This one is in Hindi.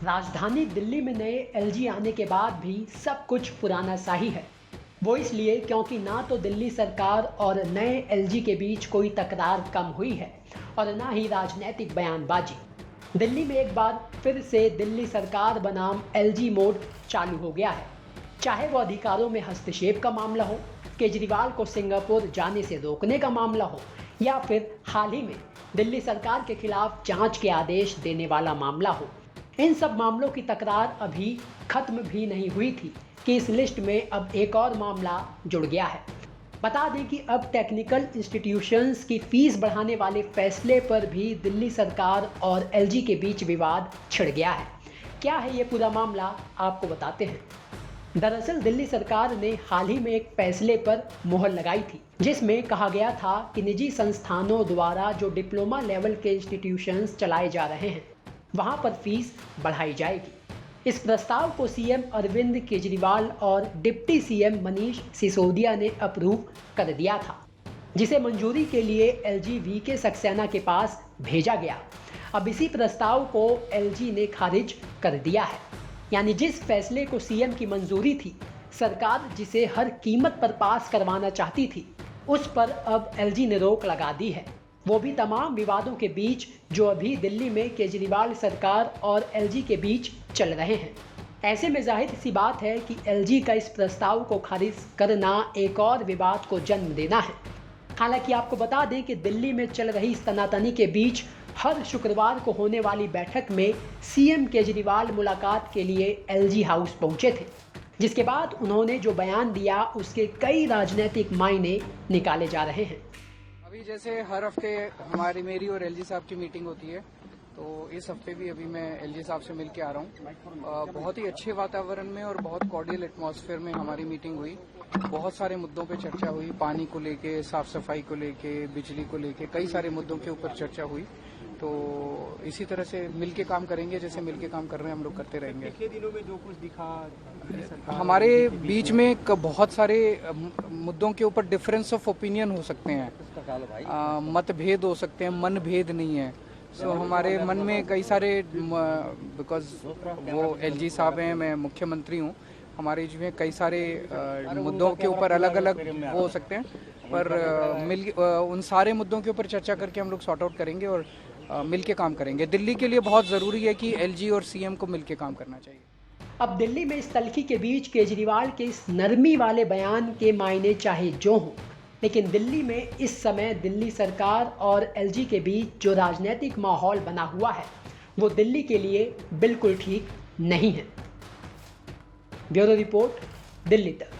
राजधानी दिल्ली में नए एलजी आने के बाद भी सब कुछ पुराना सा ही है। वो इसलिए क्योंकि ना तो दिल्ली सरकार और नए एलजी के बीच कोई तकरार कम हुई है और ना ही राजनीतिक बयानबाजी। दिल्ली में एक बार फिर से दिल्ली सरकार बनाम एलजी मोड चालू हो गया है। चाहे वो अधिकारों में हस्तक्षेप का मामला हो, केजरीवाल को सिंगापुर जाने से रोकने का मामला हो, या फिर हाल ही में दिल्ली सरकार के खिलाफ जांच के आदेश देने वाला मामला हो। इन सब मामलों की तकरार अभी खत्म भी नहीं हुई थी कि इस लिस्ट में अब एक और मामला जुड़ गया है। बता दें कि अब टेक्निकल इंस्टीट्यूशंस की फीस बढ़ाने वाले फैसले पर भी दिल्ली सरकार और एलजी के बीच विवाद छिड़ गया है। क्या है ये पूरा मामला, आपको बताते हैं। दरअसल दिल्ली सरकार ने हाल ही में एक फैसले पर मुहर लगाई थी, जिसमें कहा गया था कि निजी संस्थानों द्वारा जो डिप्लोमा लेवल के इंस्टीट्यूशंस चलाए जा रहे हैं, वहां पर फीस बढ़ाई जाएगी। इस प्रस्ताव को सीएम अरविंद केजरीवाल और डिप्टी सीएम मनीष सिसोदिया ने अप्रूव कर दिया था, जिसे मंजूरी के लिए एलजी वीके सक्सेना के पास भेजा गया। अब इसी प्रस्ताव को एलजी ने खारिज कर दिया है। यानी जिस फैसले को सीएम की मंजूरी थी, सरकार जिसे हर कीमत पर पास करवाना चाहती थी, उस पर अब एलजी ने रोक लगा दी है। वो भी तमाम विवादों के बीच जो अभी दिल्ली में केजरीवाल सरकार और एलजी के बीच चल रहे हैं। ऐसे में जाहिर सी बात है कि एलजी का इस प्रस्ताव को खारिज करना एक और विवाद को जन्म देना है। हालांकि आपको बता दें कि दिल्ली में चल रही इस तनातनी के बीच हर शुक्रवार को होने वाली बैठक में सीएम केजरीवाल मुलाकात के लिए एलजी हाउस पहुंचे थे, जिसके बाद उन्होंने जो बयान दिया उसके कई राजनीतिक मायने निकाले जा रहे हैं। अभी जैसे हर हफ्ते मेरी और एलजी साहब की मीटिंग होती है, तो इस हफ्ते भी अभी मैं एलजी साहब से मिल के आ रहा हूँ। बहुत ही अच्छे वातावरण में और बहुत कॉर्डियल एटमॉस्फेयर में हमारी मीटिंग हुई। बहुत सारे मुद्दों पे चर्चा हुई, पानी को लेके, साफ सफाई को लेके, बिजली को लेके, कई सारे मुद्दों के ऊपर चर्चा हुई। तो इसी तरह से मिल के काम करेंगे, जैसे मिल के काम कर रहे हैं हम लोग करते रहेंगे। पिछले दिनों में जो कुछ दिखा हमारे बीच में बहुत सारे मुद्दों के ऊपर डिफरेंस ऑफ ओपिनियन हो सकते हैं, मतभेद हो सकते हैं, मनभेद नहीं है। सो हमारे मन में कई सारे, बिकॉज वो एलजी साहब हैं, मैं मुख्यमंत्री हूँ, हमारे बीच में कई सारे मुद्दों के ऊपर अलग अलग वो हो सकते हैं, पर उन सारे मुद्दों के ऊपर चर्चा करके हम लोग सॉर्ट आउट करेंगे और मिल के काम करेंगे। दिल्ली के लिए बहुत ज़रूरी है कि एलजी और सीएम को मिल के काम करना चाहिए। अब दिल्ली में इस तल्खी के बीच केजरीवाल के इस नरमी वाले बयान के मायने चाहे जो हों, लेकिन दिल्ली में इस समय दिल्ली सरकार और एलजी के बीच जो राजनीतिक माहौल बना हुआ है, वो दिल्ली के लिए बिल्कुल ठीक नहीं है। ब्यूरो रिपोर्ट, दिल्ली तक।